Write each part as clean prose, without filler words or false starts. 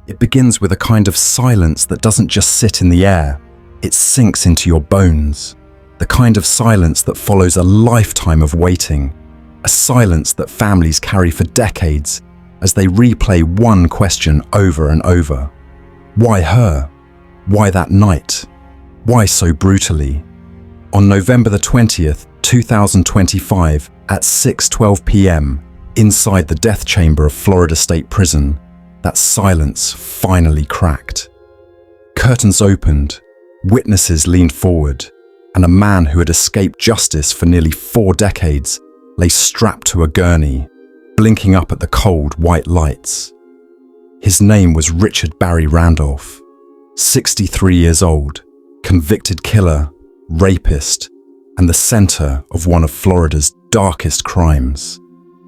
It begins with a kind of silence that doesn't just sit in the air, it sinks into your bones. The kind of silence that follows a lifetime of waiting. A silence that families carry for decades as they replay one question over and over. Why her? Why that night? Why so brutally? On November the 20th, 2025, at 6:12 p.m., inside the death chamber of Florida State Prison, that silence finally cracked. Curtains opened, witnesses leaned forward, and a man who had escaped justice for nearly 4 decades lay strapped to a gurney, blinking up at the cold white lights. His name was Richard Barry Randolph, 63 years old, convicted killer, rapist, and the center of one of Florida's darkest crimes.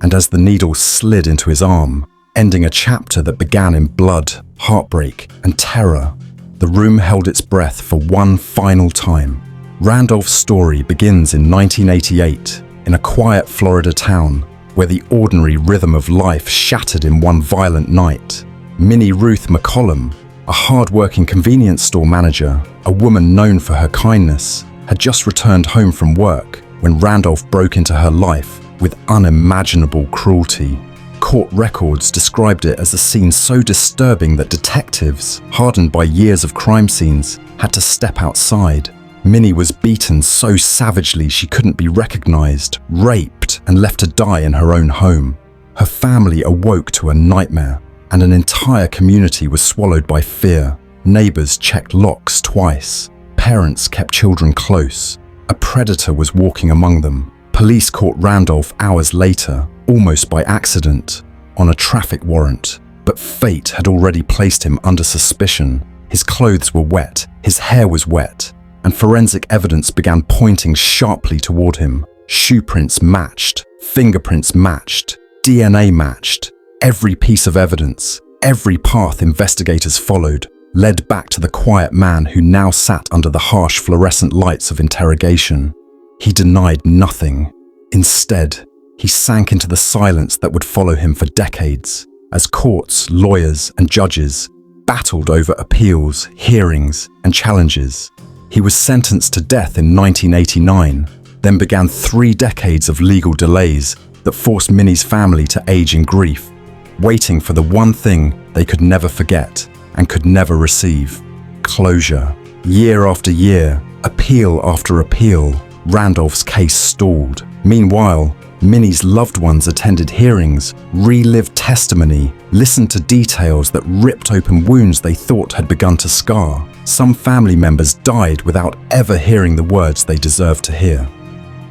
And as the needle slid into his arm, ending a chapter that began in blood, heartbreak, and terror, the room held its breath for one final time. Randolph's story begins in 1988 in a quiet Florida town where the ordinary rhythm of life shattered in one violent night. Minnie Ruth McCollum, a hard-working convenience store manager, a woman known for her kindness, had just returned home from work when Randolph broke into her life with unimaginable cruelty. Court records described it as a scene so disturbing that detectives, hardened by years of crime scenes, had to step outside. Minnie was beaten so savagely she couldn't be recognized, raped, and left to die in her own home. Her family awoke to a nightmare, and an entire community was swallowed by fear. Neighbors checked locks twice. Parents kept children close. A predator was walking among them. Police caught Randolph hours later, almost by accident, on a traffic warrant. But fate had already placed him under suspicion. His clothes were wet, his hair was wet, and forensic evidence began pointing sharply toward him. Shoe prints matched, fingerprints matched, DNA matched. Every piece of evidence, every path investigators followed, led back to the quiet man who now sat under the harsh fluorescent lights of interrogation. He denied nothing. Instead, he sank into the silence that would follow him for decades, as courts, lawyers, and judges battled over appeals, hearings, and challenges. He was sentenced to death in 1989, then began 3 decades of legal delays that forced Minnie's family to age in grief, waiting for the one thing they could never forget and could never receive: closure. Year after year, appeal after appeal, Randolph's case stalled. Meanwhile, Minnie's loved ones attended hearings, relived testimony, listened to details that ripped open wounds they thought had begun to scar. Some family members died without ever hearing the words they deserved to hear.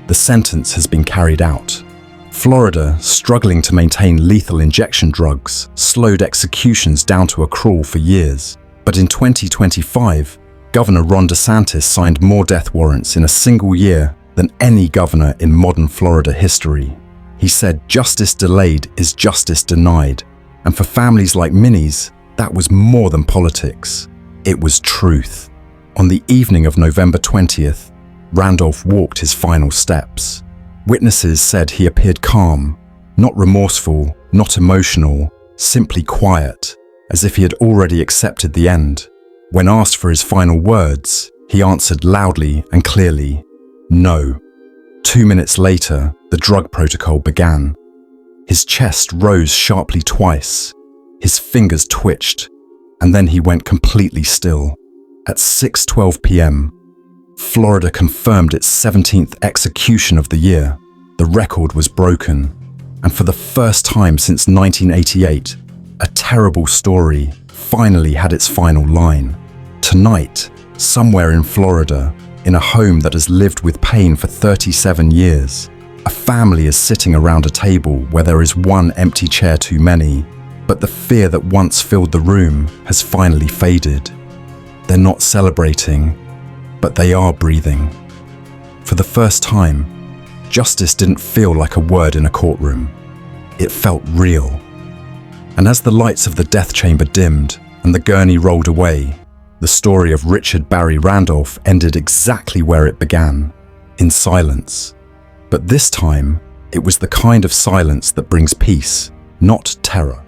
The sentence has been carried out. Florida, struggling to maintain lethal injection drugs, slowed executions down to a crawl for years. But in 2025, Governor Ron DeSantis signed more death warrants in a single year than any governor in modern Florida history. He said justice delayed is justice denied, and for families like Minnie's, that was more than politics. It was truth. On the evening of November 20th, Randolph walked his final steps. Witnesses said he appeared calm, not remorseful, not emotional, simply quiet, as if he had already accepted the end. When asked for his final words, he answered loudly and clearly, "No." 2 minutes later, the drug protocol began. His chest rose sharply twice, his fingers twitched, and then he went completely still. At 6:12 p.m., Florida confirmed its 17th execution of the year. The record was broken, and for the first time since 1988, a terrible story finally had its final line. Tonight, somewhere in Florida, in a home that has lived with pain for 37 years, a family is sitting around a table where there is one empty chair too many, but the fear that once filled the room has finally faded. They're not celebrating, but they are breathing. For the first time, justice didn't feel like a word in a courtroom. It felt real. And as the lights of the death chamber dimmed and the gurney rolled away, the story of Richard Barry Randolph ended exactly where it began, in silence. But this time, it was the kind of silence that brings peace, not terror.